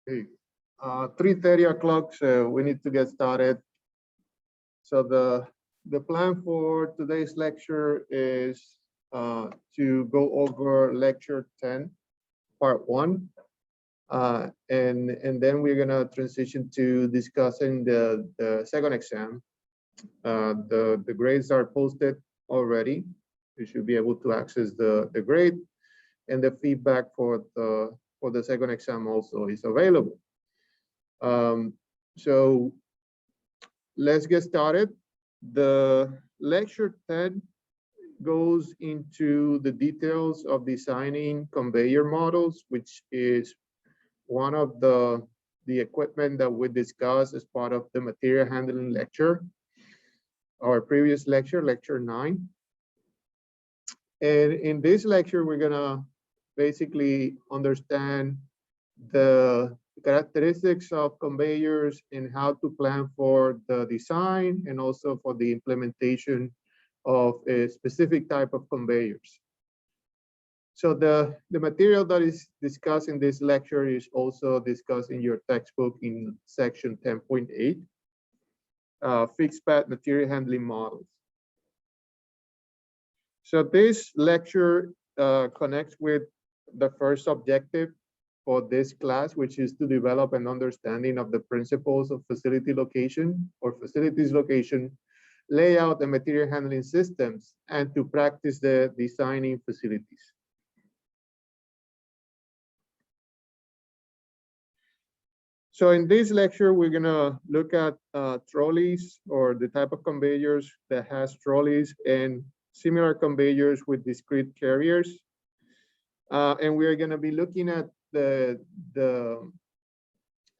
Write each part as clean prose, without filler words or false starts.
Okay. 3:30 o'clock, so we need to get started. So the plan for today's lecture is to go over lecture 10, part 1. And then we're gonna transition to discussing the second exam. The grades are posted already. You should be able to access the grade, and the feedback for the second exam also is available. So let's get started. The lecture 10 goes into the details of designing conveyor models, which is one of the equipment that we discussed as part of the material handling lecture, our previous lecture, lecture 9. And in this lecture, we're gonna basically understand the characteristics of conveyors and how to plan for the design and also for the implementation of a specific type of conveyors. So the material that is discussed in this lecture is also discussed in your textbook in section 10.8, fixed path material handling models. So this lecture connects with the first objective for this class, which is to develop an understanding of the principles of facility location or facilities location, layout, and material handling systems, and to practice the designing facilities. So in this lecture, we're gonna look at trolleys, or the type of conveyors that has trolleys, and similar conveyors with discrete carriers. And we're gonna be looking at the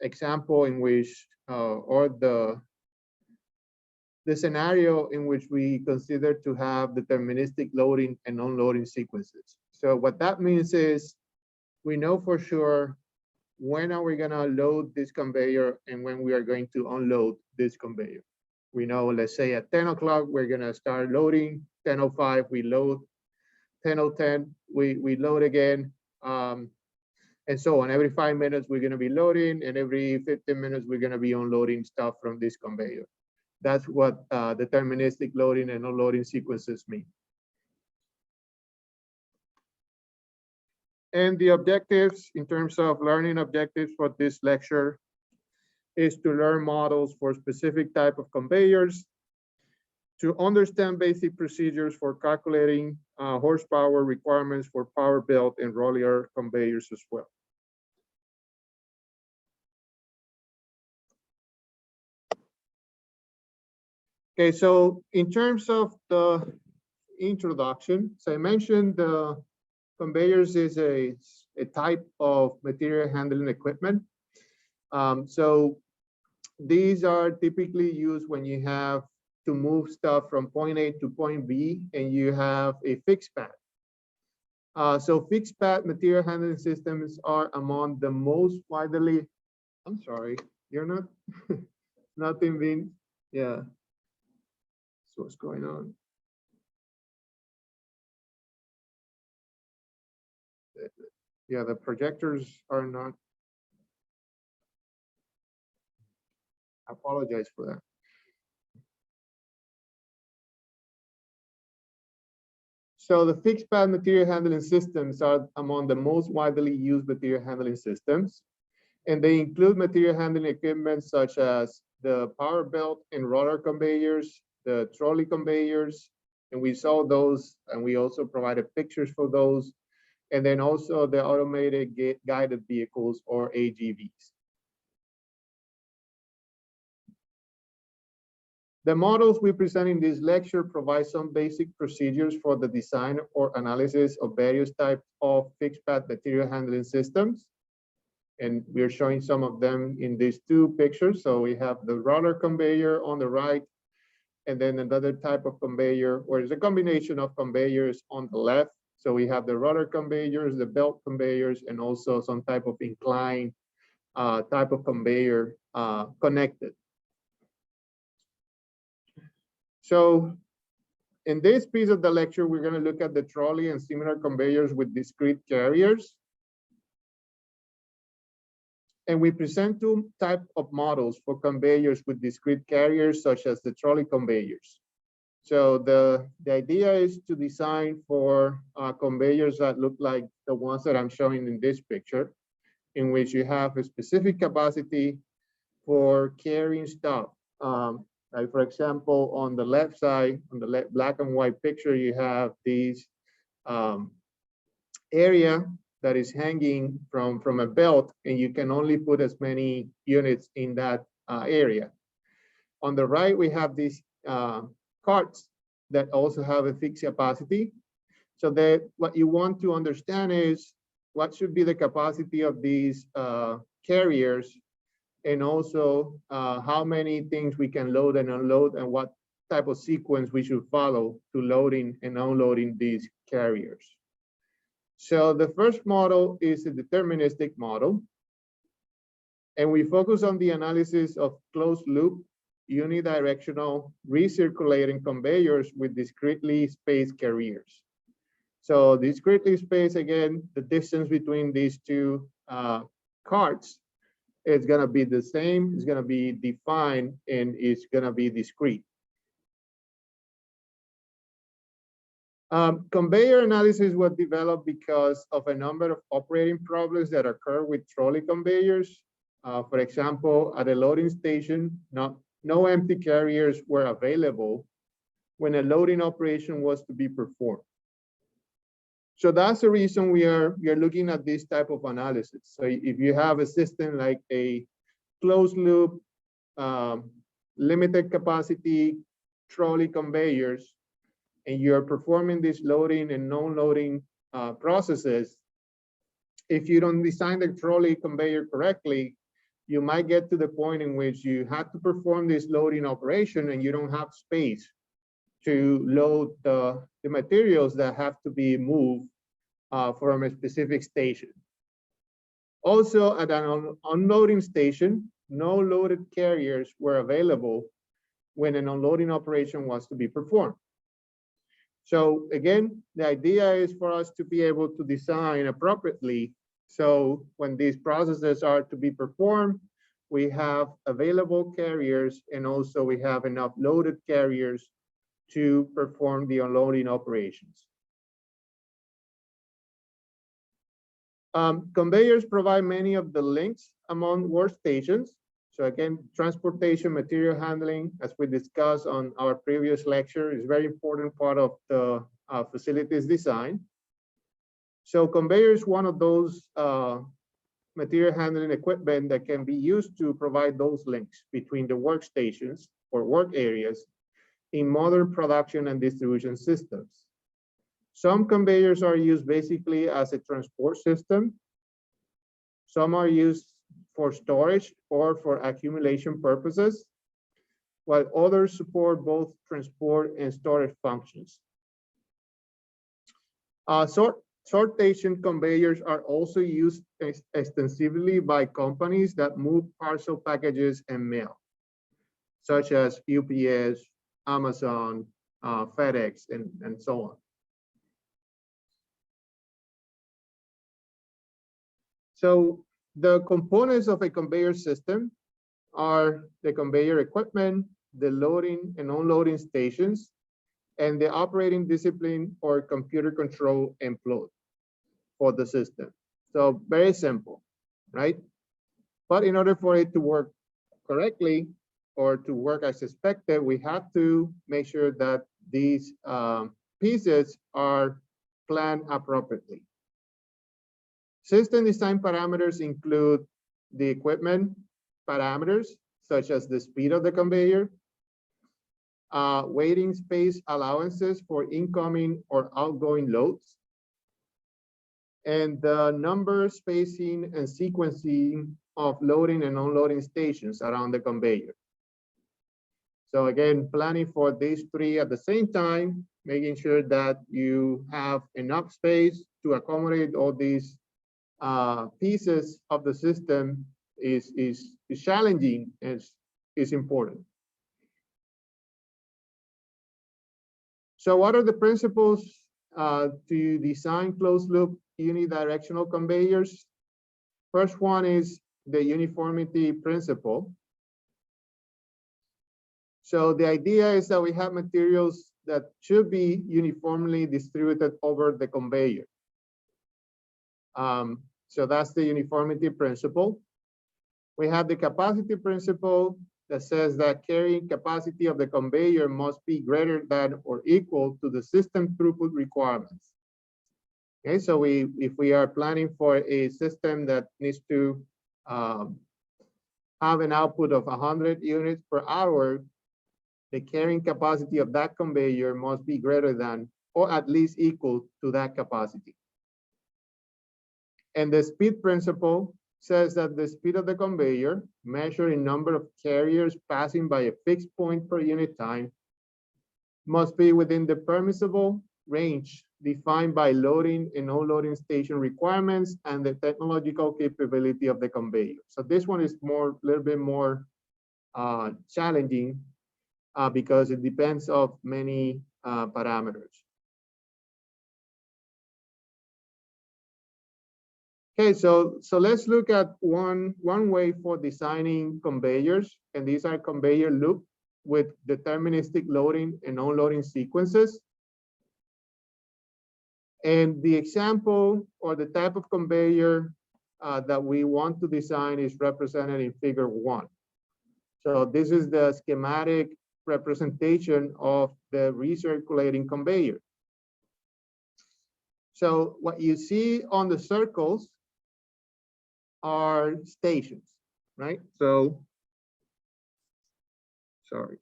example in which, or the scenario in which we consider to have deterministic loading and unloading sequences. So what that means is we know for sure when are we gonna load this conveyor and when we are going to unload this conveyor. We know, let's say at 10 o'clock, we're gonna start loading, 10:05, we load, 10:10, we load again, and so on. Every 5 minutes, we're gonna be loading, and every 15 minutes, we're gonna be unloading stuff from this conveyor. That's what deterministic loading and unloading sequences mean. And the objectives, in terms of learning objectives for this lecture, is to learn models for specific type of conveyors, to understand basic procedures for calculating horsepower requirements for power belt and roller conveyors as well. Okay, so in terms of the introduction, so I mentioned the conveyors is a type of material handling equipment. So these are typically used when you have to move stuff from point A to point B and you have a fixed path. So fixed path material handling systems are among the most widely, I'm sorry, you're not, nothing being, yeah. So what's going on? Yeah, the projectors are not. I apologize for that. So the fixed path material handling systems are among the most widely used material handling systems, and they include material handling equipment such as the power belt and roller conveyors, the trolley conveyors, and we saw those, and we also provided pictures for those, and then also the automated guided vehicles, or AGVs. The models we present in this lecture provide some basic procedures for the design or analysis of various types of fixed path material handling systems. And we're showing some of them in these two pictures. So we have the roller conveyor on the right, and then another type of conveyor, or it's a combination of conveyors on the left. So we have the roller conveyors, the belt conveyors, and also some type of inclined type of conveyor connected. So in this piece of the lecture, we're going to look at the trolley and similar conveyors with discrete carriers. And we present two types of models for conveyors with discrete carriers, such as the trolley conveyors. So the idea is to design for conveyors that look like the ones that I'm showing in this picture, in which you have a specific capacity for carrying stuff. Like for example, on the left side, on the black and white picture, you have these area that is hanging from a belt, and you can only put as many units in that area. On the right, we have these carts that also have a fixed capacity. So that what you want to understand is what should be the capacity of these carriers, and also how many things we can load and unload, and what type of sequence we should follow to loading and unloading these carriers. So the first model is a deterministic model, and we focus on the analysis of closed loop, unidirectional, recirculating conveyors with discretely spaced carriers. So discretely spaced, again, the distance between these two carts is going to be the same, it's going to be defined, and it's going to be discrete. Conveyor analysis was developed because of a number of operating problems that occur with trolley conveyors. For example, at a loading station, no empty carriers were available when a loading operation was to be performed. So that's the reason we are looking at this type of analysis. So if you have a system like a closed loop, limited capacity trolley conveyors, and you're performing this loading and non-loading processes, if you don't design the trolley conveyor correctly, you might get to the point in which you have to perform this loading operation and you don't have space to load the materials that have to be moved from a specific station. Also, at an unloading station, no loaded carriers were available when an unloading operation was to be performed. So again, the idea is for us to be able to design appropriately. So when these processes are to be performed, we have available carriers, and also we have enough loaded carriers to perform the unloading operations. Conveyors provide many of the links among workstations. So again, transportation, material handling, as we discussed on our previous lecture, is a very important part of the facilities design. So conveyor is one of those material handling equipment that can be used to provide those links between the workstations or work areas in modern production and distribution systems. Some conveyors are used basically as a transport system. Some are used for storage or for accumulation purposes, while others support both transport and storage functions. Sortation conveyors are also used extensively by companies that move parcel packages and mail, such as UPS, Amazon, FedEx, and so on. So the components of a conveyor system are the conveyor equipment, the loading and unloading stations, and the operating discipline or computer control employed for the system. So very simple, right? But in order for it to work correctly or to work as expected, we have to make sure that these pieces are planned appropriately. System design parameters include the equipment parameters, such as the speed of the conveyor, waiting space allowances for incoming or outgoing loads, and the number, spacing, and sequencing of loading and unloading stations around the conveyor. So again, planning for these three at the same time, making sure that you have enough space to accommodate all these pieces of the system is challenging, is important. So what are the principles to design closed loop unidirectional conveyors? First one is the uniformity principle. So the idea is that we have materials that should be uniformly distributed over the conveyor. So that's the uniformity principle. We have the capacity principle that says that carrying capacity of the conveyor must be greater than or equal to the system throughput requirements. Okay, so if we are planning for a system that needs to have an output of 100 units per hour, the carrying capacity of that conveyor must be greater than or at least equal to that capacity. And the speed principle says that the speed of the conveyor, measured in number of carriers passing by a fixed point per unit time, must be within the permissible range defined by loading and unloading station requirements and the technological capability of the conveyor. So this one is a little bit more challenging because it depends on many parameters. Okay, so let's look at one way for designing conveyors, and these are conveyor loop with deterministic loading and unloading sequences. And the example or the type of conveyor that we want to design is represented in figure 1. So this is the schematic representation of the recirculating conveyor. So what you see on the circles are stations, right? So, sorry.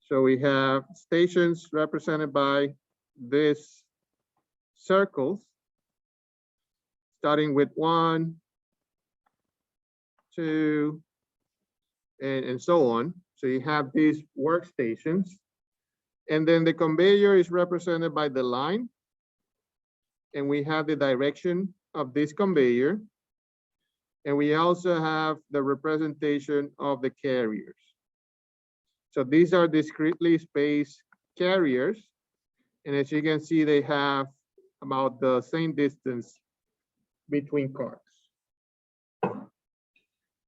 So we have stations represented by these circles, starting with 1, 2, and so on. So you have these workstations. And then the conveyor is represented by the line. And we have the direction of this conveyor. And we also have the representation of the carriers. So these are discretely spaced carriers. And as you can see, they have about the same distance between cars.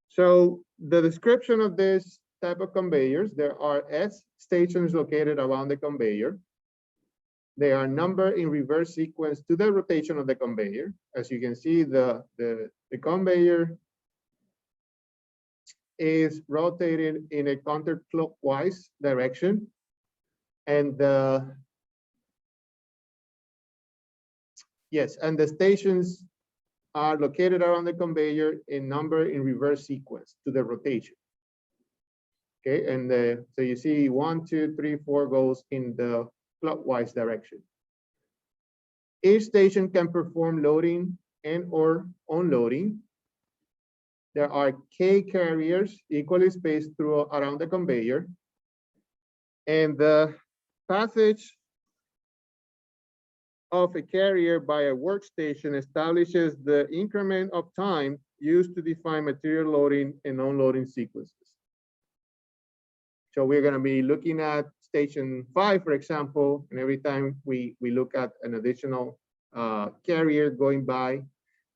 So the description of this type of conveyors, there are S stations located around the conveyor. They are numbered in reverse sequence to the rotation of the conveyor. As you can see, the conveyor is rotated in a counterclockwise direction. And the stations are located around the conveyor in number in reverse sequence to the rotation. Okay, and so you see 1, 2, 3, 4 goes in the clockwise direction. Each station can perform loading and or unloading. There are K carriers equally spaced around the conveyor. And the passage of a carrier by a workstation establishes the increment of time used to define material loading and unloading sequences. So we're going to be looking at station 5, for example, and every time we look at an additional carrier going by,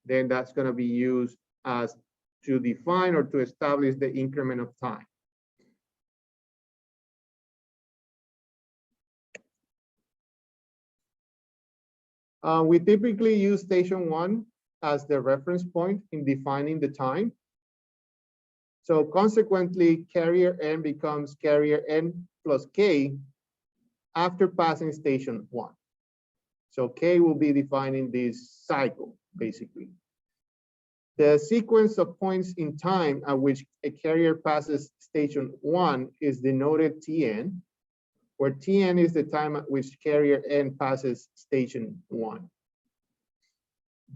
then that's going to be used as to define or to establish the increment of time. We typically use station 1 as the reference point in defining the time. So consequently, carrier N becomes carrier N plus K after passing station 1. So K will be defining this cycle, basically. The sequence of points in time at which a carrier passes station 1 is denoted Tn, where Tn is the time at which carrier N passes station 1.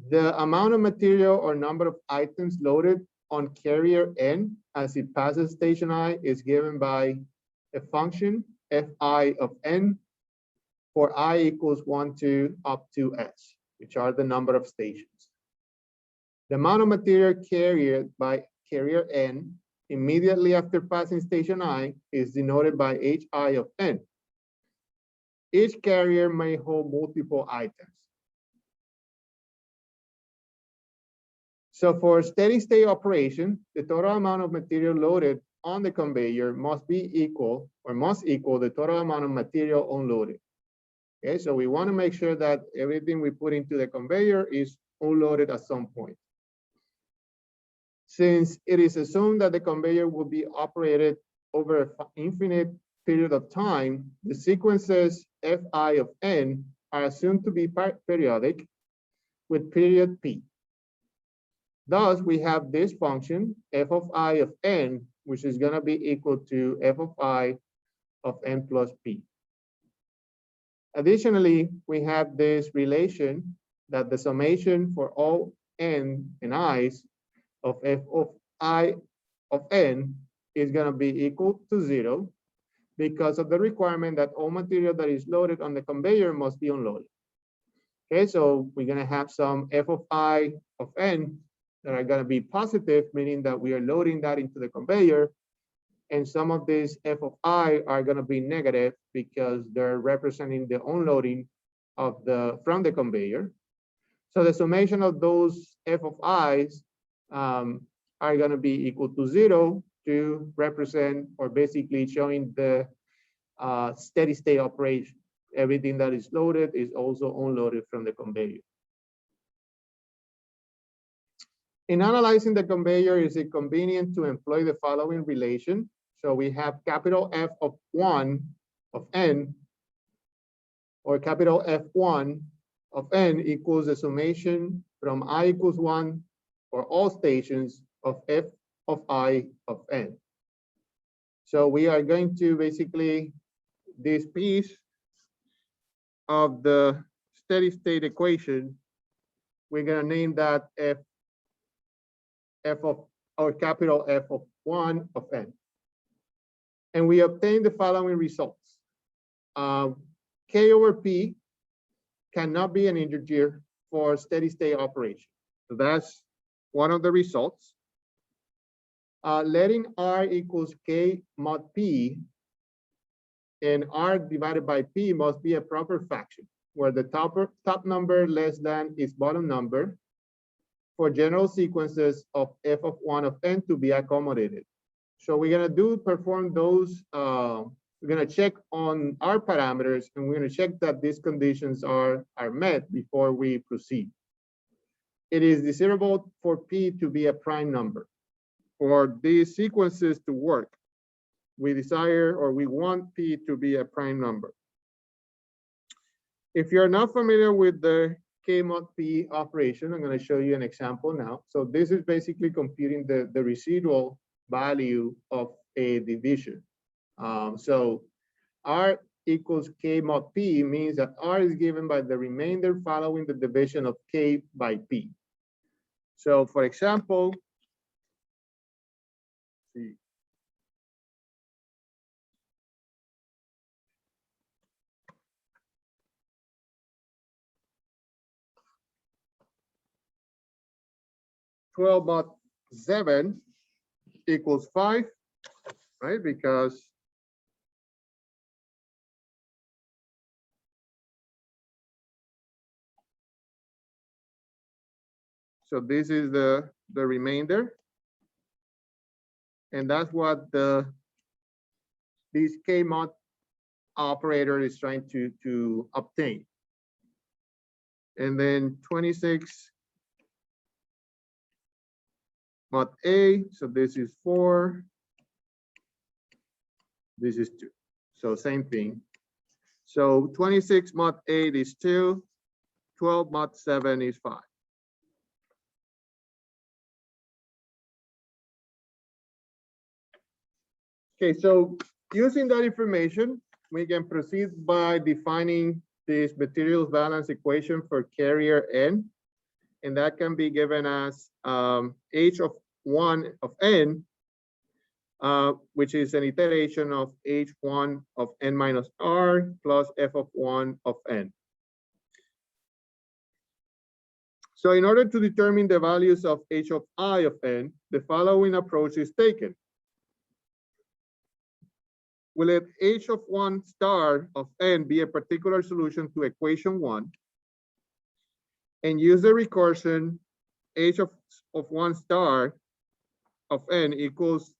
The amount of material or number of items loaded on carrier N as it passes station I is given by a function fi of n for I equals 1 to up to s, which are the number of stations. The amount of material carried by carrier N immediately after passing station I is denoted by hi of n. Each carrier may hold multiple items. So for steady state operation, the total amount of material loaded on the conveyor must equal the total amount of material unloaded. Okay, so we want to make sure that everything we put into the conveyor is unloaded at some point. Since it is assumed that the conveyor will be operated over an infinite period of time, the sequences fi of n are assumed to be periodic with period p. Thus, we have this function, f of I of n, which is going to be equal to f of I of n plus p. Additionally, we have this relation that the summation for all n and i's of f of I of n is going to be equal to 0 because of the requirement that all material that is loaded on the conveyor must be unloaded. Okay, so we're going to have some f of I of n that are going to be positive, meaning that we are loading that into the conveyor. And some of these f of I are going to be negative because they're representing the unloading of from the conveyor. So the summation of those f of i's are going to be equal to 0 to represent, or basically showing the steady state operation. Everything that is loaded is also unloaded from the conveyor. In analyzing the conveyor, is it convenient to employ the following relation? So we have capital F of 1 of n, or capital F1 of n equals the summation from I equals 1 for all stations of f of I of n. So we are going to basically, this piece of the steady state equation, we're going to name that f of, or capital F of 1 of n. And we obtain the following results. K over P cannot be an integer for steady state operation. So that's one of the results. Letting R equals K mod P, and R divided by P must be a proper fraction where the top number less than its bottom number for general sequences of f of 1 of n to be accommodated. So we're going to perform those, we're going to check on our parameters, and we're going to check that these conditions are met before we proceed. It is desirable for P to be a prime number. For these sequences to work, we desire, or we want P to be a prime number. If you're not familiar with the K mod P operation, I'm going to show you an example now. So this is basically computing the residual value of a division. So R equals K mod P means that R is given by the remainder following the division of K by P. So for example, see. Twelve mod 7 equals 5, right? Because so this is the remainder, and that's what this K mod operator is trying to obtain. And then 26 mod A, so this is 4, this is 2. So same thing. So 26 mod 8 is 2, 12 mod 7 is 5. Okay, so using that information, we can proceed by defining this materials balance equation for carrier N, and that can be given as H of 1 of N, which is an iteration of H1 of N minus R plus F of 1 of N. So in order to determine the values of H of I of N, the following approach is taken. we let h of 1 star of n be a particular solution to equation 1, and use the recursion h of 1 star of n equals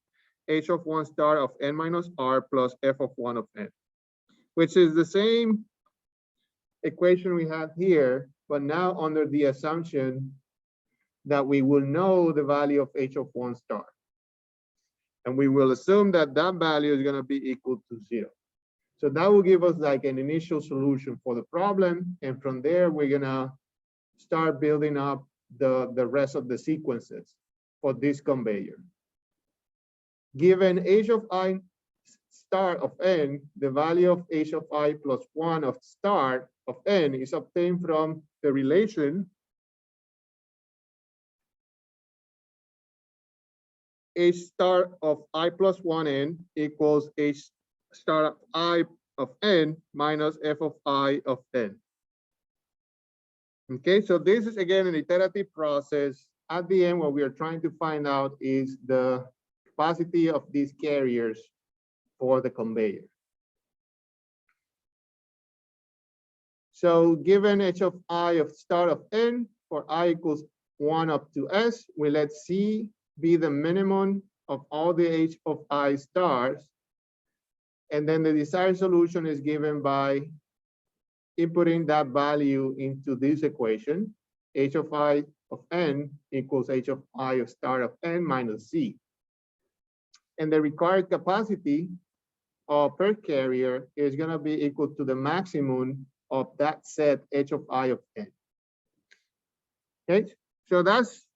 h of 1 star of n minus r plus f of 1 of n, which is the same equation we have here, but now under the assumption that we will know the value of h of 1 star. And we will assume that that value is going to be equal to 0. So that will give us like an initial solution for the problem. And from there, we're going to start building up the rest of the sequences for this conveyor. Given h of I star of n, the value of h of I plus 1 of star of n is obtained from the relation h star of I plus 1n equals h star of I of n minus f of I of n. Okay, so this is again an iterative process. At the end, what we are trying to find out is the capacity of these carriers for the conveyor. So given h of I of star of n for I equals 1 up to s, we let C be the minimum of all the h of I stars. And then the desired solution is given by inputting that value into this equation, h of I of n equals h of I of star of n minus C. And the required capacity per carrier is going to be equal to the maximum of that set h of I of n. Okay, so that's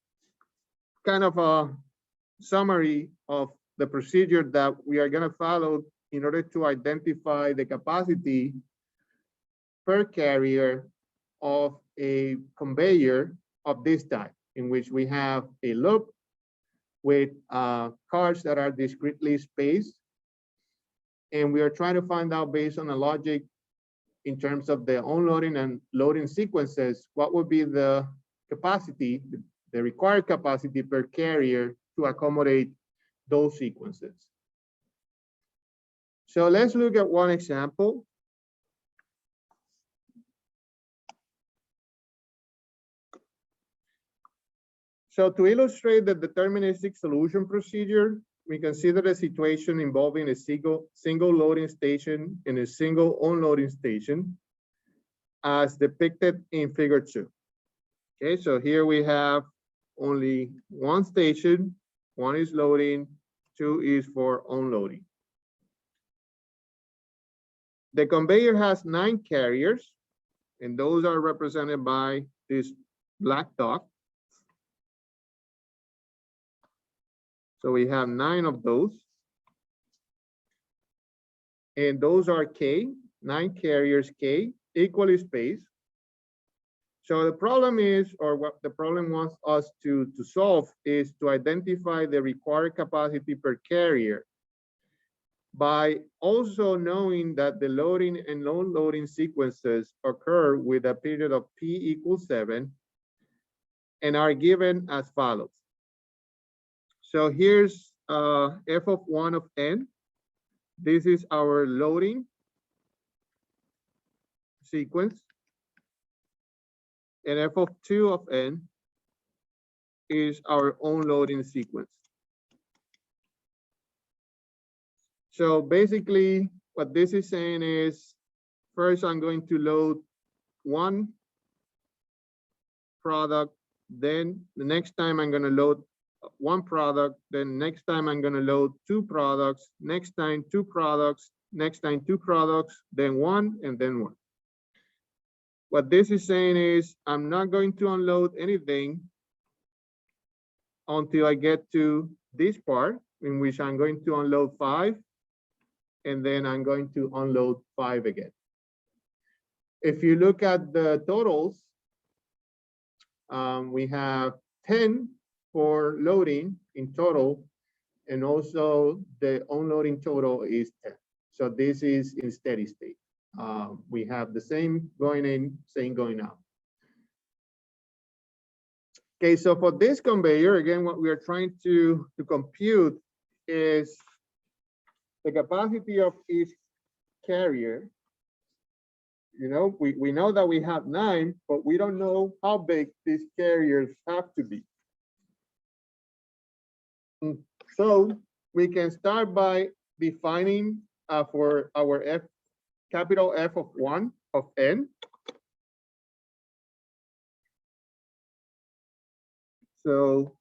kind of a summary of the procedure that we are going to follow in order to identify the capacity per carrier of a conveyor of this type, in which we have a loop with cars that are discretely spaced. And we are trying to find out, based on a logic in terms of the unloading and loading sequences, what would be the capacity, the required capacity per carrier to accommodate those sequences. So let's look at one example. So to illustrate the deterministic solution procedure, we consider a situation involving a single loading station and a single unloading station as depicted in figure 2. Okay, so here we have only one station, one is loading, 2 is for unloading. The conveyor has 9 carriers, and those are represented by this black dot. So we have 9 of those. And those are K, 9 carriers K, equally spaced. So the problem is, or what the problem wants us to solve, is to identify the required capacity per carrier by also knowing that the loading and non-loading sequences occur with a period of P equals 7 and are given as follows. So here's f of 1 of n. This is our loading sequence. And f of 2 of n is our own loading sequence. So basically, what this is saying is, first I'm going to load one product, then the next time I'm going to load one product, then next time I'm going to load 2 products, next time 2 products, next time 2 products, then 1, and then 1. What this is saying is, I'm not going to unload anything until I get to this part, in which I'm going to unload 5, and then I'm going to unload 5 again. If you look at the totals, we have 10 for loading in total, and also the unloading total is 10. So this is in steady state. We have the same going in, same going out. Okay, so for this conveyor, again, what we are trying to compute is the capacity of each carrier, you know, we know that we have 9, but we don't know how big these carriers have to be. So we can start by defining for our F, capital F of 1 of n. So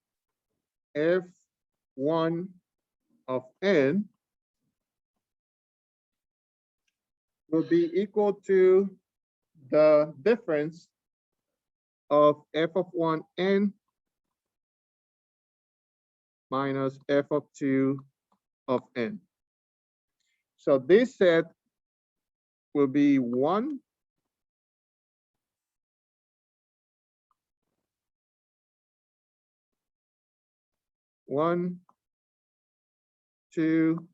F1 of n will be equal to the difference of F of 1n minus F of 2 of n. So this set will be 1, 1, 2,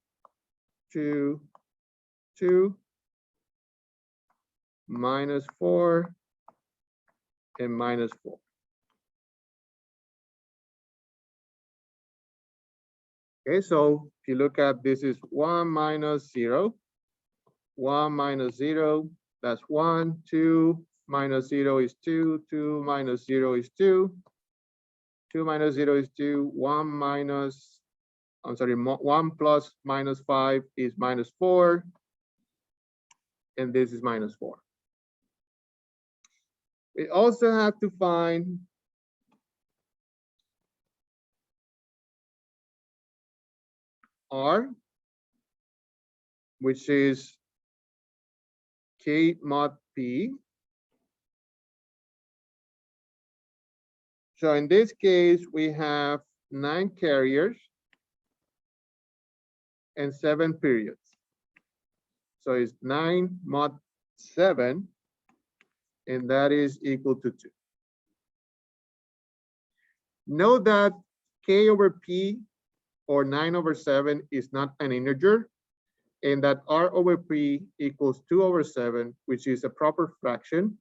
2, 2, minus 4, and minus 4. Okay, so if you look at this is 1 minus 0, 1 minus 0, that's 1, 2 minus 0 is 2, 2 minus 0 is 2, 2 minus 0 is 2, 1 minus, I'm sorry, 1 plus minus 5 is minus 4, and this is minus 4. We also have to find R, which is K mod P. So in this case, we have 9 carriers and 7 periods. So it's 9 mod 7, and that is equal to 2. Note that K over P, or 9 over 7, is not an integer, and that R over P equals 2 over 7, which is a proper fraction,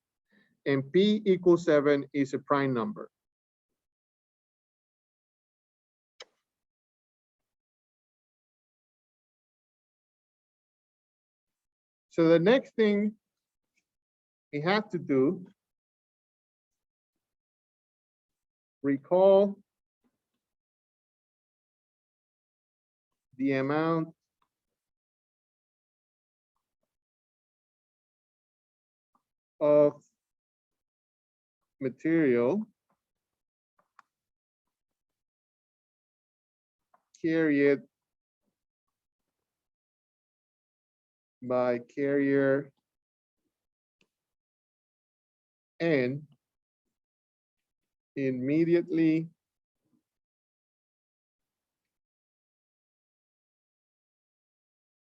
and P equals 7 is a prime number. So the next thing we have to do, recall the amount of material carried by carrier N immediately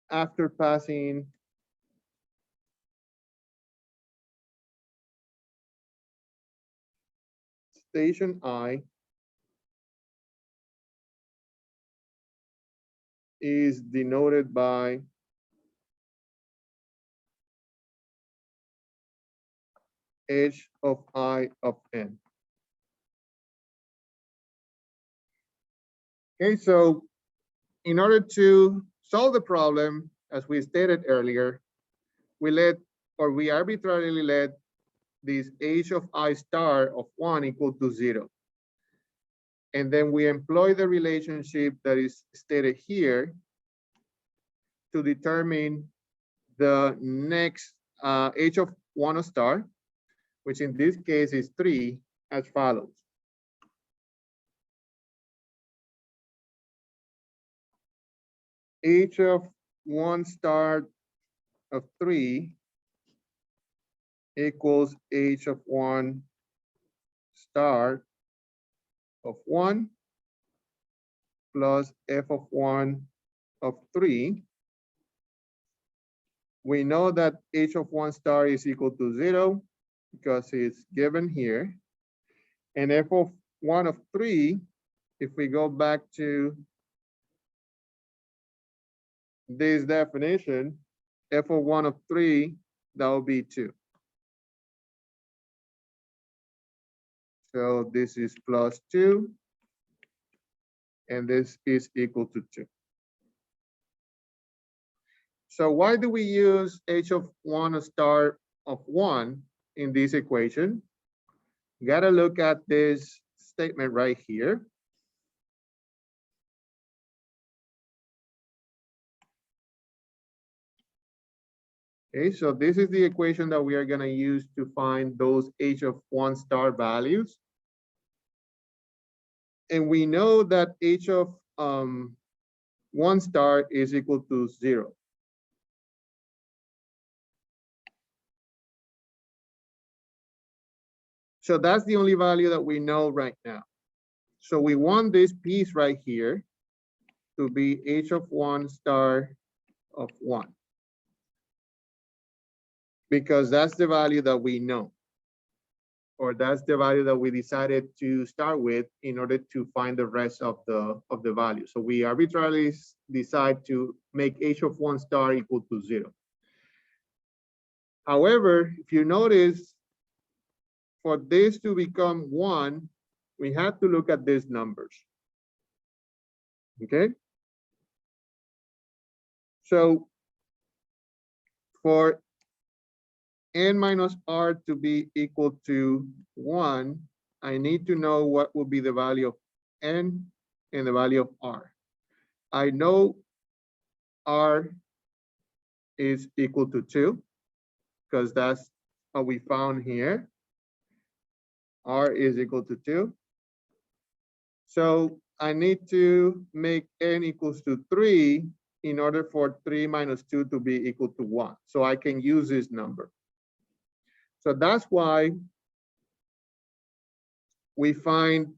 after passing station I is denoted by H of I of N. Okay, so in order to solve the problem, as we stated earlier, we arbitrarily let this H of I star of 1 equal to 0. And then we employ the relationship that is stated here to determine the next H of 1 star, which in this case is 3, as follows. H of 1 star of 3 equals H of 1 star of 1 plus F of 1 of 3. We know that H of 1 star is equal to 0 because it's given here. And F of 1 of 3, if we go back to this definition, F of 1 of 3, that will be 2. So this is plus 2, and this is equal to 2. So why do we use h of 1 star of 1 in this equation? You got to look at this statement right here. Okay, so this is the equation that we are going to use to find those h of 1 star values. And we know that h of 1 star is equal to 0. So that's the only value that we know right now. So we want this piece right here to be h of 1 star of 1, because that's the value that we know, or that's the value that we decided to start with in order to find the rest of the value. So we arbitrarily decide to make h of 1 star equal to 0. However, if you notice, for this to become 1, we have to look at these numbers. Okay? So for n minus r to be equal to 1, I need to know what will be the value of n and the value of r. I know r is equal to 2, because that's what we found here. R is equal to 2. So I need to make n equals to 3 in order for 3 minus 2 to be equal to 1. So I can use this number. So that's why we find,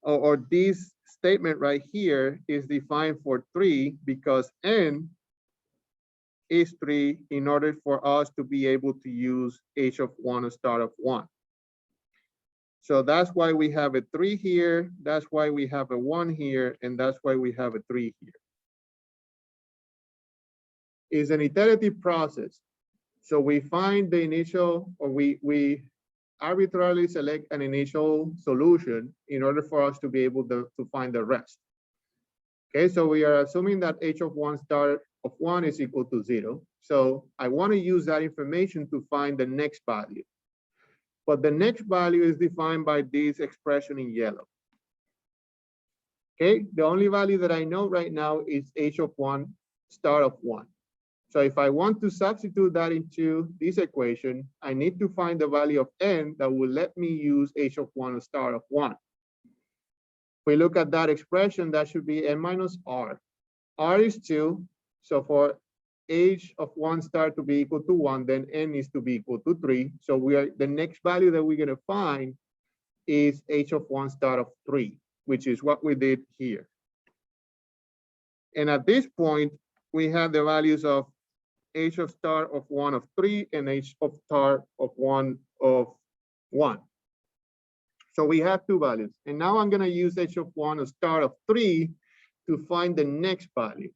or this statement right here is defined for 3, because n is 3 in order for us to be able to use h of 1 star of 1. So that's why we have a 3 here, that's why we have a 1 here, and that's why we have a 3 here. It's an iterative process. So we find the initial, or we arbitrarily select an initial solution in order for us to be able to find the rest. Okay, so we are assuming that h of 1 star of 1 is equal to 0. So I want to use that information to find the next value. But the next value is defined by this expression in yellow. Okay, the only value that I know right now is h of 1 star of 1. So if I want to substitute that into this equation, I need to find the value of n that will let me use h of 1 star of 1. If we look at that expression, that should be n minus r. R is 2, so for h of 1 star to be equal to 1, then n is to be equal to 3. So the next value that we're going to find is h of 1 star of 3, which is what we did here. And at this point, we have the values of h of star of 1 of 3 and h of star of 1 of 1. So we have two values. And now I'm going to use h of 1 star of 3 to find the next value.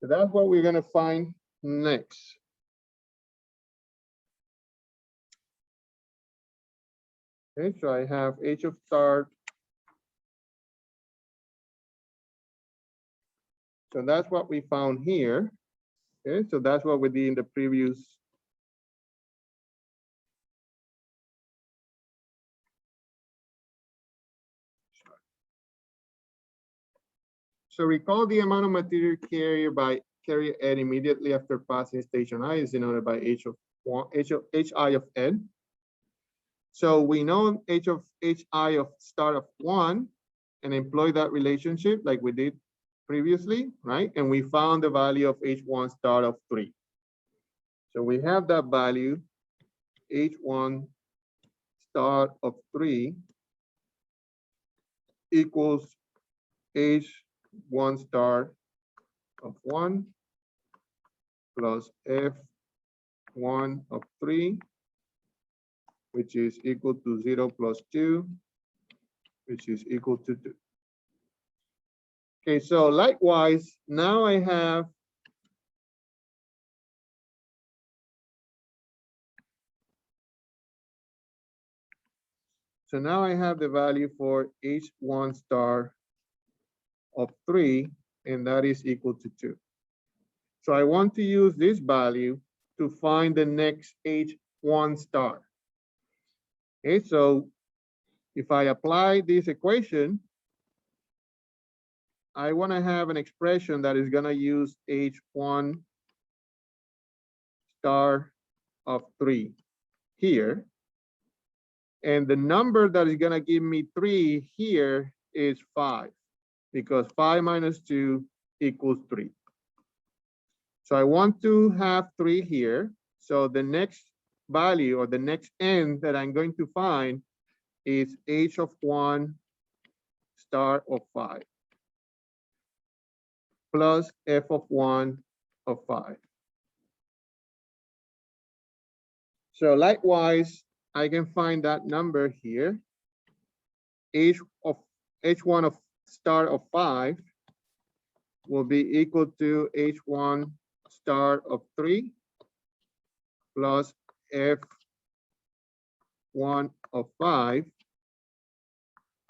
So that's what we're going to find next. Okay, so I have h of star. So that's what we found here. Okay, so that's what we did in the previous. So recall the amount of material carried by carrier n immediately after passing station I is denoted by hi of n. So we know hi of star of 1 and employ that relationship like we did previously, right? And we found the value of h1 star of 3. So we have that value, h1 star of 3 equals h1 star of 1 plus f1 of 3, which is equal to 0 plus 2, which is equal to 2. Okay, so likewise, now I have the value for h1 star of 3, and that is equal to 2. So I want to use this value to find the next H1 star. Okay, so if I apply this equation, I want to have an expression that is going to use H1 star of 3 here. And the number that is going to give me 3 here is 5, because 5 minus 2 equals 3. So I want to have 3 here. So the next value, or the next n that I'm going to find, is H of 1 star of 5 plus F of 1 of 5. So likewise, I can find that number here. H1 of star of 5 will be equal to H1 star of 3 plus F1 of 5.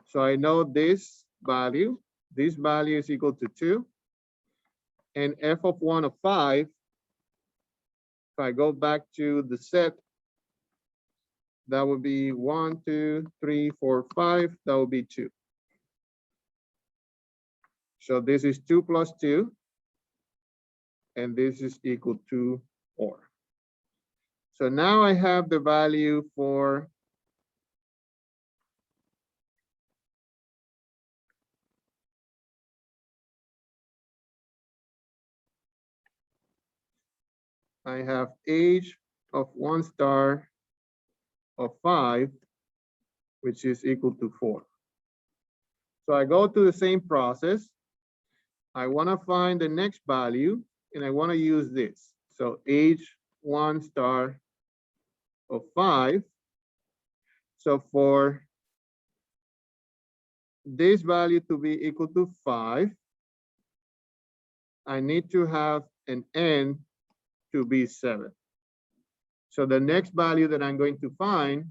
So I know this value is equal to 2. And F of 1 of 5, if I go back to the set, that would be 1, 2, 3, 4, 5, that would be 2. So this is 2 plus 2, and this is equal to 4. So now I have the value for I have H of 1 star of 5, which is equal to 4. So I go to the same process. I want to find the next value, and I want to use this. So H1 star of 5. So for this value to be equal to 5, I need to have an n to be 7. So the next value that I'm going to find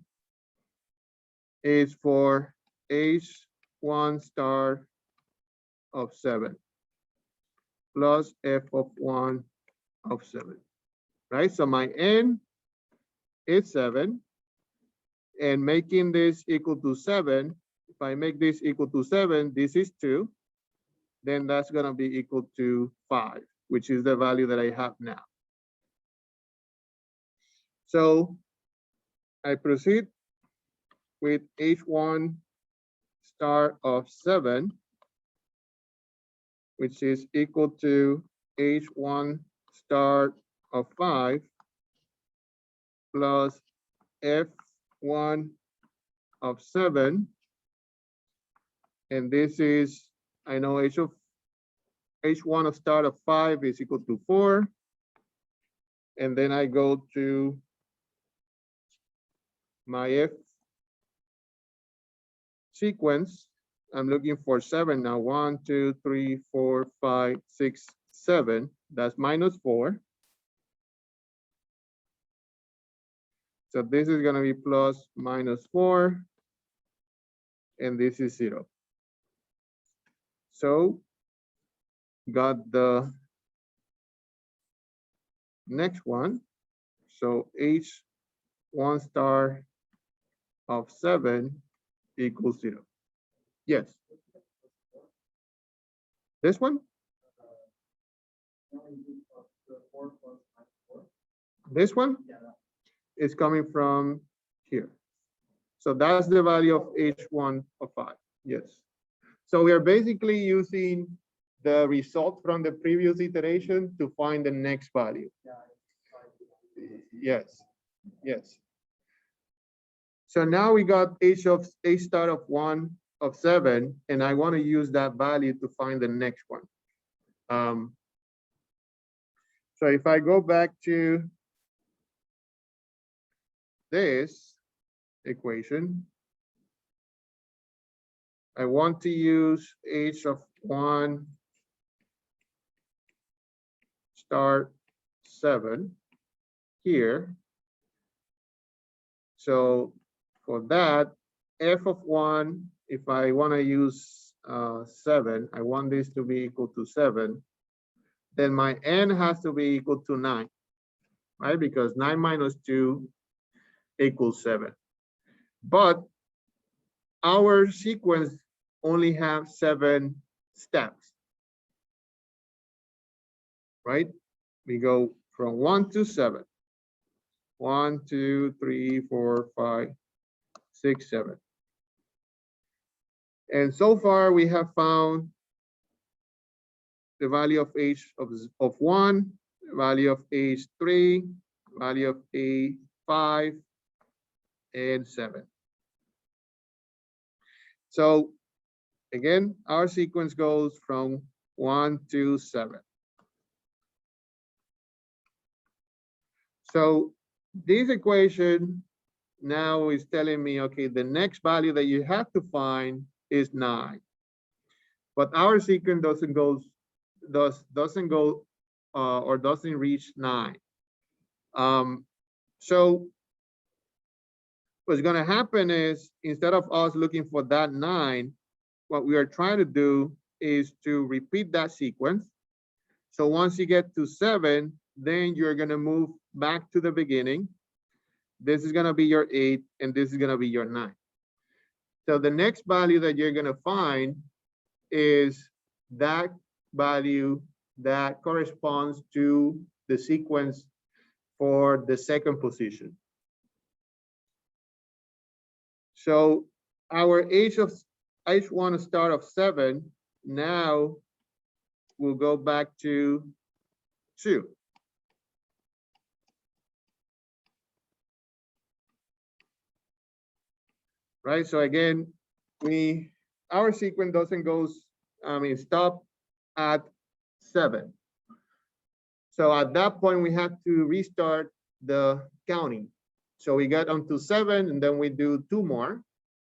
is for H1 star of 7 plus F of 1 of 7, right? So my n is 7, and making this equal to 7, if I make this equal to 7, this is 2, then that's going to be equal to 5, which is the value that I have now. So I proceed with H1 star of 7, which is equal to H1 star of 5 plus F1 of 7. And this is, I know H1 of star of 5 is equal to 4. And then I go to my F sequence. I'm looking for 7 now. 1, 2, 3, 4, 5, 6, 7. That's minus 4. So this is going to be plus minus 4. And this is 0. So got the next one. So H1 star of 7 equals 0. Yes. This one? This one is coming from here. So that's the value of H1 of 5. Yes. So we are basically using the result from the previous iteration to find the next value. Yes. Yes. So now we got H star of 1 of 7, and I want to use that value to find the next one. So if I go back to this equation, I want to use H of 1 star 7 here. So for that, F of 1, if I want to use 7, I want this to be equal to 7, then my n has to be equal to 9, right? Because 9 minus 2 equals 7. But our sequence only have 7 steps, right? We go from 1 to 7. 1, 2, 3, 4, 5, 6, 7. And so far we have found the value of h of 1, value of h3, value of a5, and 7. So again, our sequence goes from 1 to 7. So this equation now is telling me, okay, the next value that you have to find is 9. But our sequence doesn't go or doesn't reach 9. So what's going to happen is, instead of us looking for that 9, what we are trying to do is to repeat that sequence. So once you get to 7, then you're going to move back to the beginning. This is going to be your 8, and this is going to be your 9. So the next value that you're going to find is that value that corresponds to the sequence for the second position. So our H1 start of 7 now will go back to 2. Right, so again, our sequence doesn't stop at 7. So at that point, we have to restart the counting. So we got onto 7, and then we do 2 more.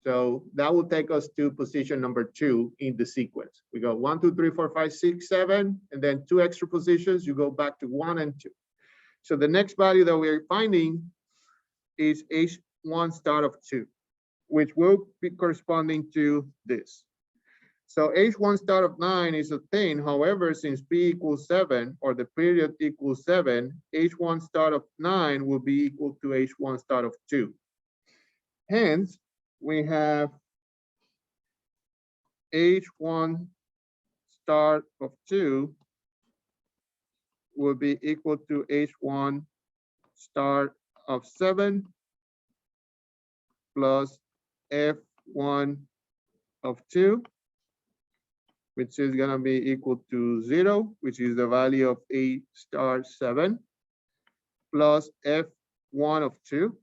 So that will take us to position number 2 in the sequence. We go 1, 2, 3, 4, 5, 6, 7, and then 2 extra positions. You go back to 1 and 2. So the next value that we're finding is H1 start of 2, which will be corresponding to this. So H1 start of 9 is a thing. However, since P equals 7, or the period equals 7, H1 start of 9 will be equal to H1 start of 2. Hence, we have H1 start of 2 will be equal to H1 start of 7 plus F1 of 2, which is going to be equal to 0, which is the value of A star 7, plus F1 of 2,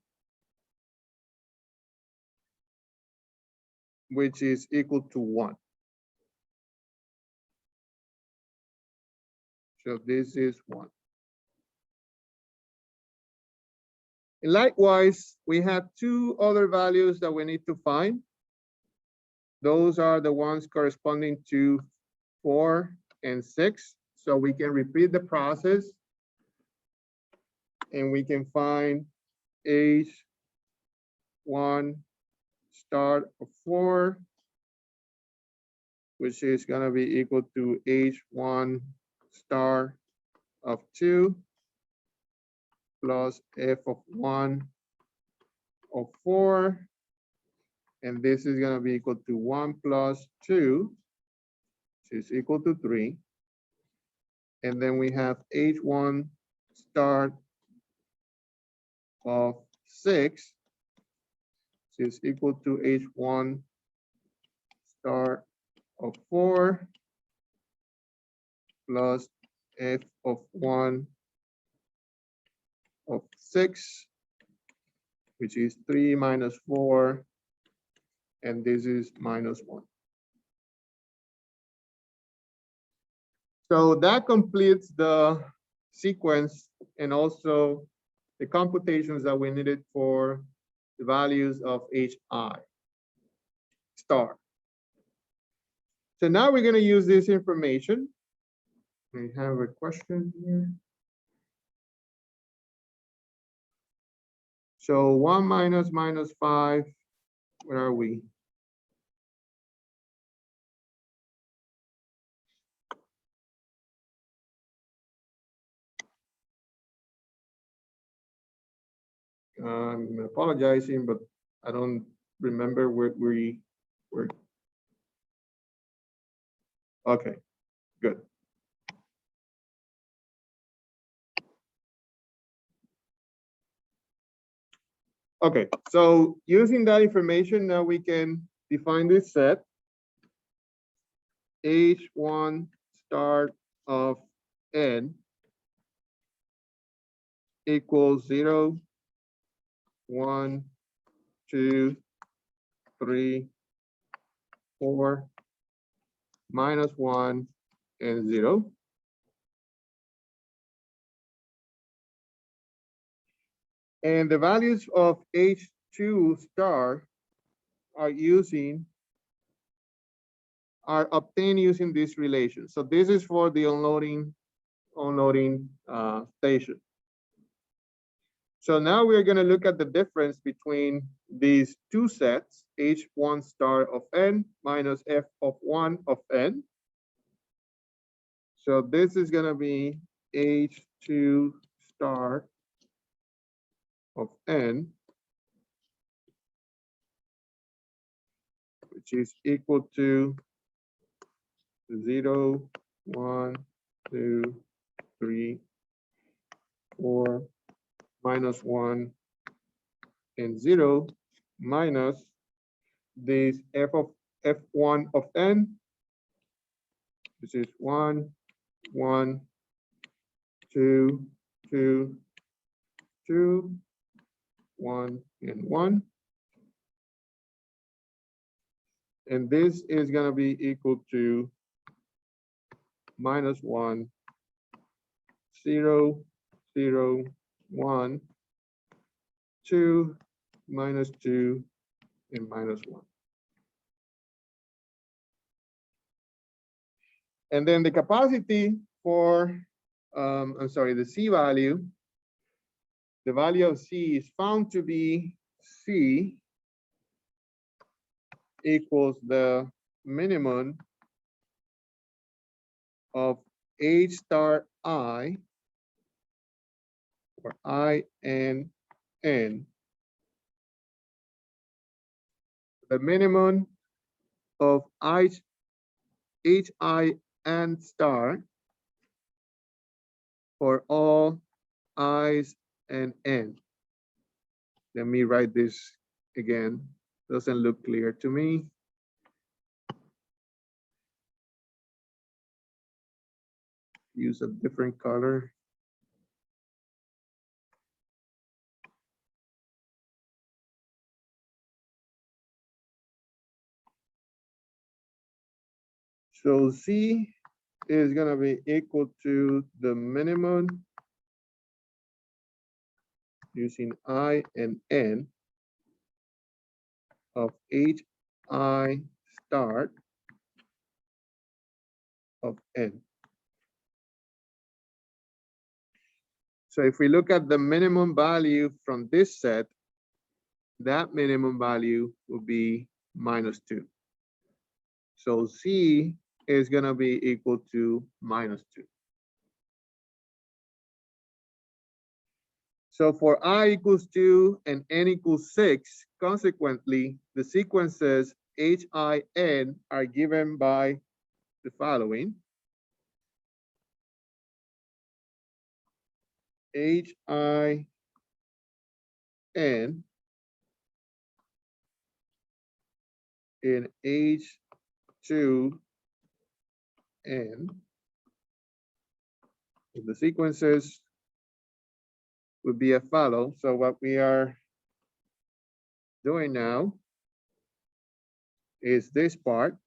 which is equal to 1. So this is 1. And likewise, we have 2 other values that we need to find. Those are the ones corresponding to 4 and 6. So we can repeat the process, and we can find H1 start of 4, which is going to be equal to H1 star of 2 plus F of 1 of 4. And this is going to be equal to 1 plus 2, which is equal to 3. And then we have H1 start of 6, which is equal to H1 start of 4 plus F of 1 of 6, which is 3 minus 4, and this is minus 1. So that completes the sequence and also the computations that we needed for the values of HI star. So now we're going to use this information. We have a question here. So 1 minus minus 5, where are we? I'm apologizing, but I don't remember where we were. Okay, good. Okay, so using that information, now we can define this set. H1 star of n equals 0, 1, 2, 3, 4, -1, and 0. And the values of H2 star are obtained using this relation. So this is for the unloading station. So now we're going to look at the difference between these two sets, H1 star of n minus F of 1 of n. So this is going to be H2 star of n, which is equal to 0, 1, 2, 3, 4, -1, and 0, minus this F1 of n, which is 1, 1, 2, 2, 2, 1, and 1. And this is going to be equal to -1, 0, 0, 1, 2, -2, and -1. And then the capacity for, the C value, the value of C is found to be C equals the minimum of H star I, or I and N, the minimum of H I and star for all I's and N. Let me write this again. Doesn't look clear to me. Use a different color. So C is going to be equal to the minimum using I and N of HI star of N. So if we look at the minimum value from this set, that minimum value will be -2. So C is going to be equal to -2. So for I equals 2 and N equals 6, consequently, the sequences HIN are given by the following. HIN in H2N. The sequences would be as follows. So what we are doing now is this part.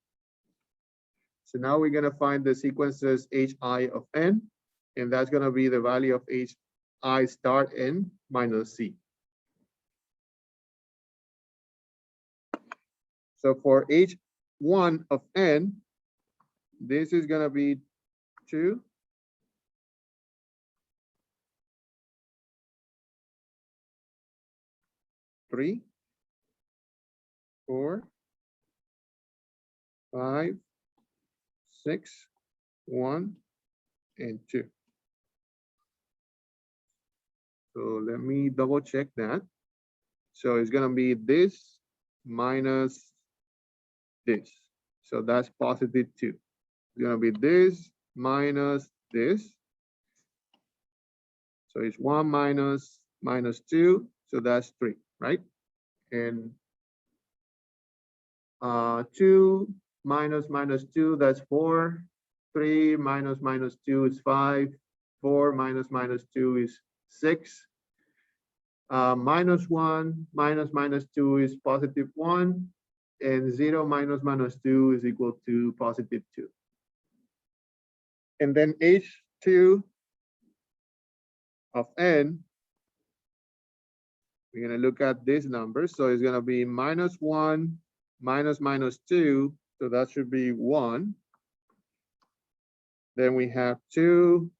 So now we're going to find the sequences HI of N, and that's going to be the value of HI star N minus C. So for H1 of N, this is going to be 2, 3, 4, 5, 6, 1, and 2. So let me double check that. So it's gonna be this minus this. So that's positive 2. It's gonna be this minus this. So it's 1 minus 2, so that's 3, right? And 2 minus 2, that's 4. 3 minus 2 is 5. 4 minus 2 is 6. Minus 1 minus 2 is positive 1. And 0 minus 2 is equal to positive 2. And then H2 of n, we're going to look at this number. So it's going to be minus 1 minus 2. So that should be 1. Then we have 2,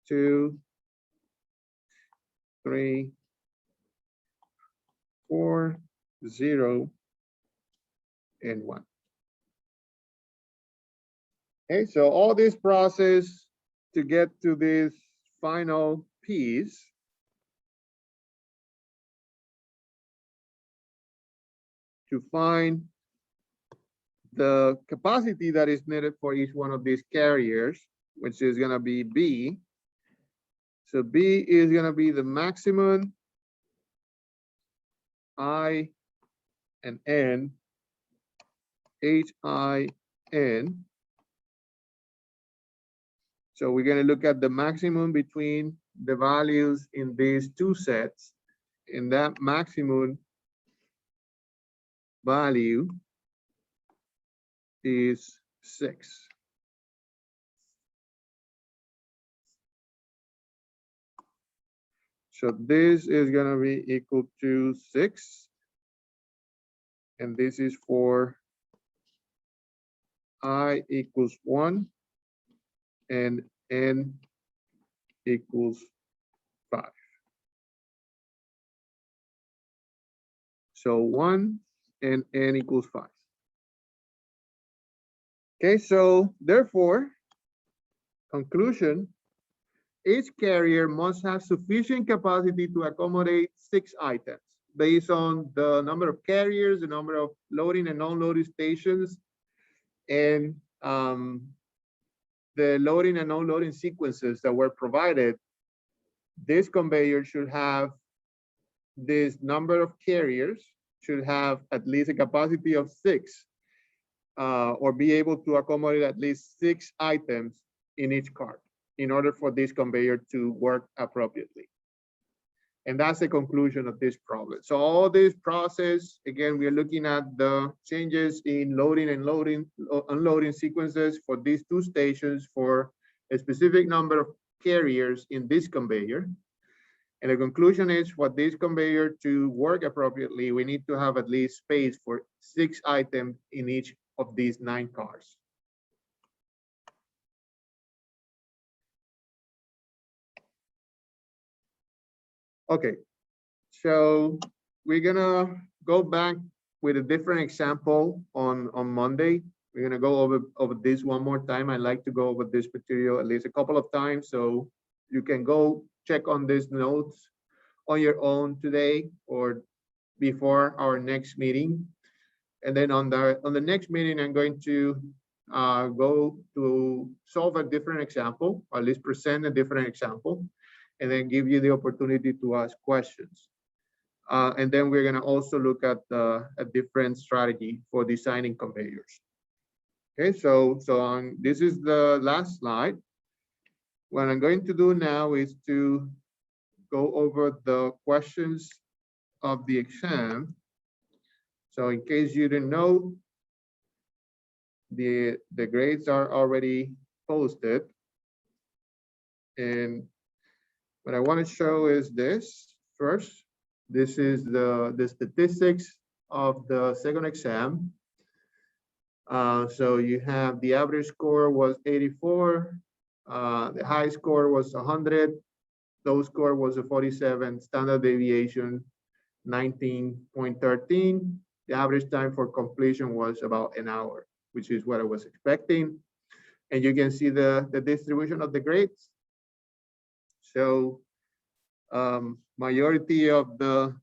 2, 3, 4, 0, and 1. Okay, so all this process to get to this final piece to find the capacity that is needed for each one of these carriers, which is going to be B. So B is going to be the maximum I and N, HIN. So we're going to look at the maximum between the values in these two sets, and that maximum value is 6. So this is going to be equal to 6. And this is for I equals 1 and N equals 5. So 1 and N equals 5. Okay, so therefore, conclusion, each carrier must have sufficient capacity to accommodate 6 items based on the number of carriers, the number of loading and unloading stations, and the loading and unloading sequences that were provided. This conveyor should have this number of carriers, should have at least a capacity of 6, or be able to accommodate at least 6 items in each cart in order for this conveyor to work appropriately. And that's the conclusion of this problem. So all this process, again, we are looking at the changes in loading and unloading sequences for these two stations for a specific number of carriers in this conveyor. And the conclusion is for this conveyor to work appropriately, we need to have at least space for 6 items in each of these 9 cars. Okay, so we're gonna go back with a different example on Monday. We're gonna go over this one more time. I like to go over this material at least a couple of times, so you can go check on these notes on your own today or before our next meeting. And then on the next meeting, I'm going to go to solve a different example, or at least present a different example, and then give you the opportunity to ask questions. And then we're going to also look at a different strategy for designing conveyors. Okay, so this is the last slide. What I'm going to do now is to go over the questions of the exam. So in case you didn't know, the grades are already posted. And what I want to show is this first. This is the statistics of the second exam. So you have the average score was 84. The high score was 100. Low score was a 47. Standard deviation 19.13. The average time for completion was about an hour, which is what I was expecting. And you can see the distribution of the grades. So majority of the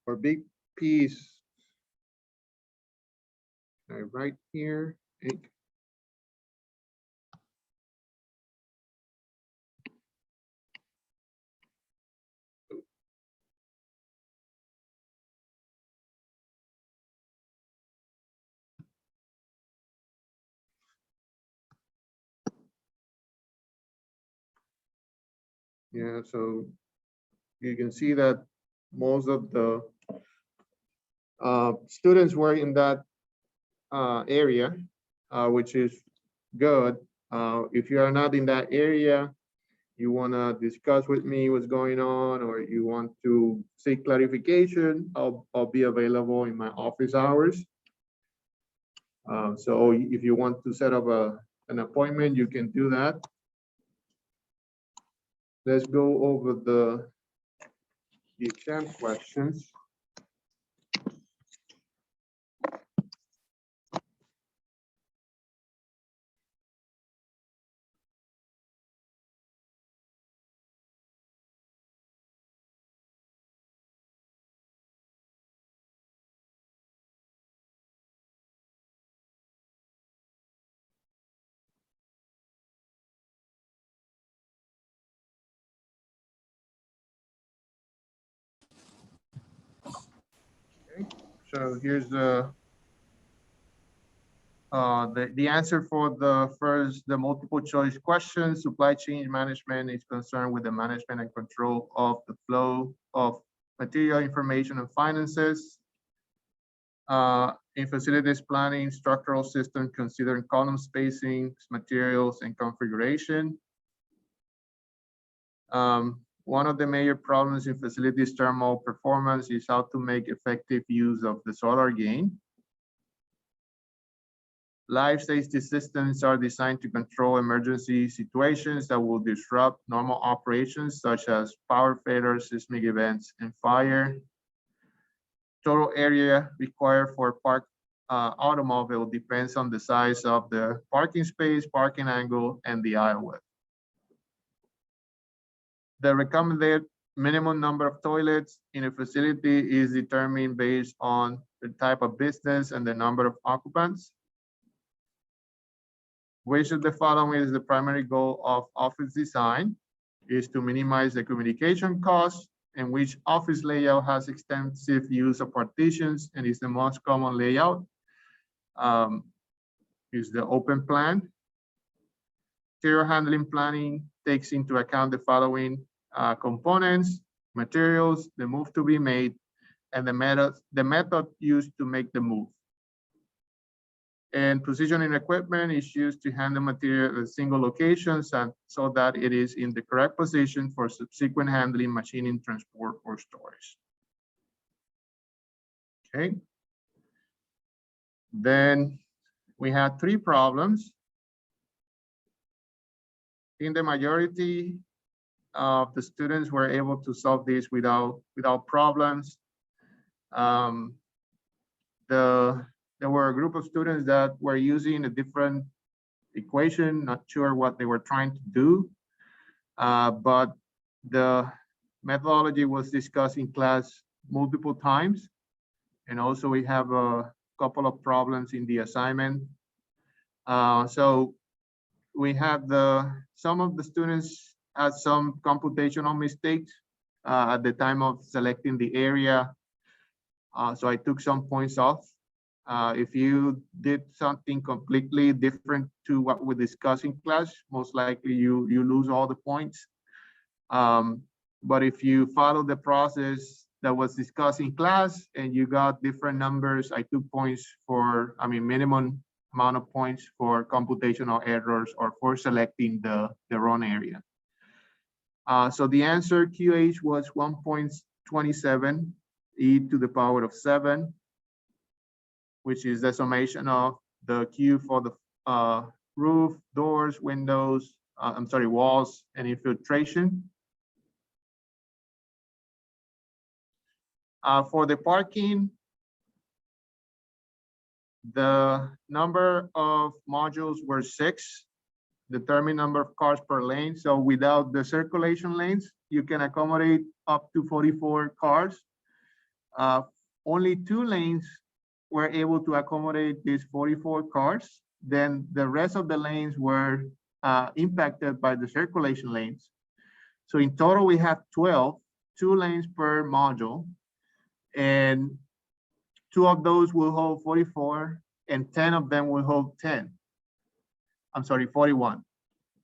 or big piece. Right here. Yeah, so you can see that most of the students were in that area, which is good. If you are not in that area, you want to discuss with me what's going on, or you want to seek clarification, I'll be available in my office hours. So if you want to set up an appointment, you can do that. Let's go over the exam questions. Okay, so here's the answer for the multiple choice question. Supply chain management is concerned with the management and control of the flow of material, information, and finances. In facilities planning, structural system considering column spacing, materials, and configuration. One of the major problems in facilities thermal performance is how to make effective use of the solar gain. Life safety systems are designed to control emergency situations that will disrupt normal operations, such as power failures, seismic events, and fire. Total area required for park automobile depends on the size of the parking space, parking angle, and the aisle width. The recommended minimum number of toilets in a facility is determined based on the type of business and the number of occupants. Which of the following is the primary goal of office design? Is to minimize the communication costs, and which office layout has extensive use of partitions and is the most common layout? Is the open plan. Material handling planning takes into account the following components: materials, the move to be made, and the method used to make the move. And positioning equipment is used to handle material at single locations and so that it is in the correct position for subsequent handling, machining, transport, or storage. Okay. Then we had 3 problems. In the majority of the students were able to solve this without problems. There were a group of students that were using a different equation, not sure what they were trying to do, but the methodology was discussed in class multiple times. And also we have a couple of problems in the assignment. So we have some of the students had some computational mistakes at the time of selecting the area. So I took some points off. If you did something completely different to what we discussed in class, most likely you lose all the points. But if you follow the process that was discussed in class and you got different numbers, I took points for, minimum amount of points for computational errors or for selecting the wrong area. So the answer QH was 1.27 e to the power of 7, which is the summation of the Q for the roof, doors, windows, walls, and infiltration. For the parking, the number of modules were 6, determined number of cars per lane. So without the circulation lanes, you can accommodate up to 44 cars. only 2 lanes were able to accommodate these 44 cars. Then the rest of the lanes were impacted by the circulation lanes. So in total, we have 12, 2 lanes per module, and 2 of those will hold 44, and 10 of them will hold 41.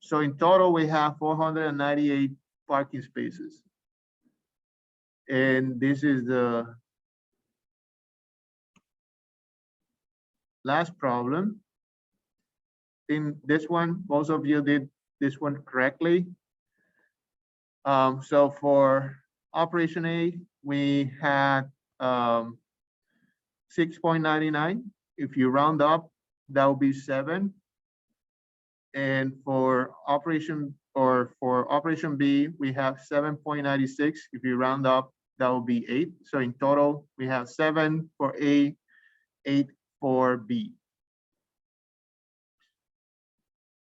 So in total, we have 498 parking spaces. And this is the last problem. In this one, most of you did this one correctly. So for operation A, we had 6.99. If you round up, that will be 7. And for operation B, we have 7.96. If you round up, that will be 8. So in total, we have 7 for A, 8 for B.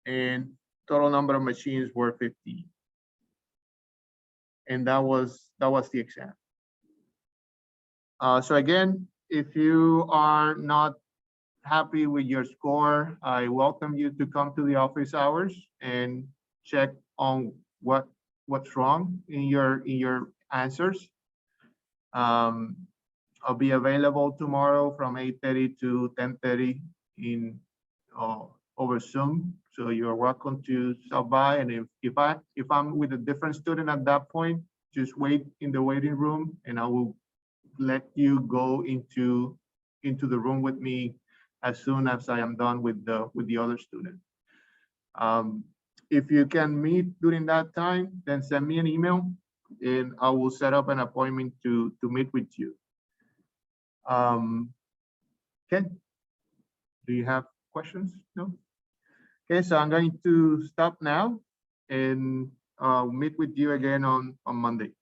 And total number of machines were 50. And that was the exam. So again, if you are not happy with your score, I welcome you to come to the office hours and check on what's wrong in your answers. I'll be available tomorrow from 8:30 to 10:30 in over Zoom. So you're welcome to stop by. And if I'm with a different student at that point, just wait in the waiting room, and I will let you go into the room with me as soon as I am done with the other student. If you can meet during that time, then send me an email, and I will set up an appointment to meet with you. Okay. Do you have questions? No. Okay, so I'm going to stop now, and meet with you again on Monday.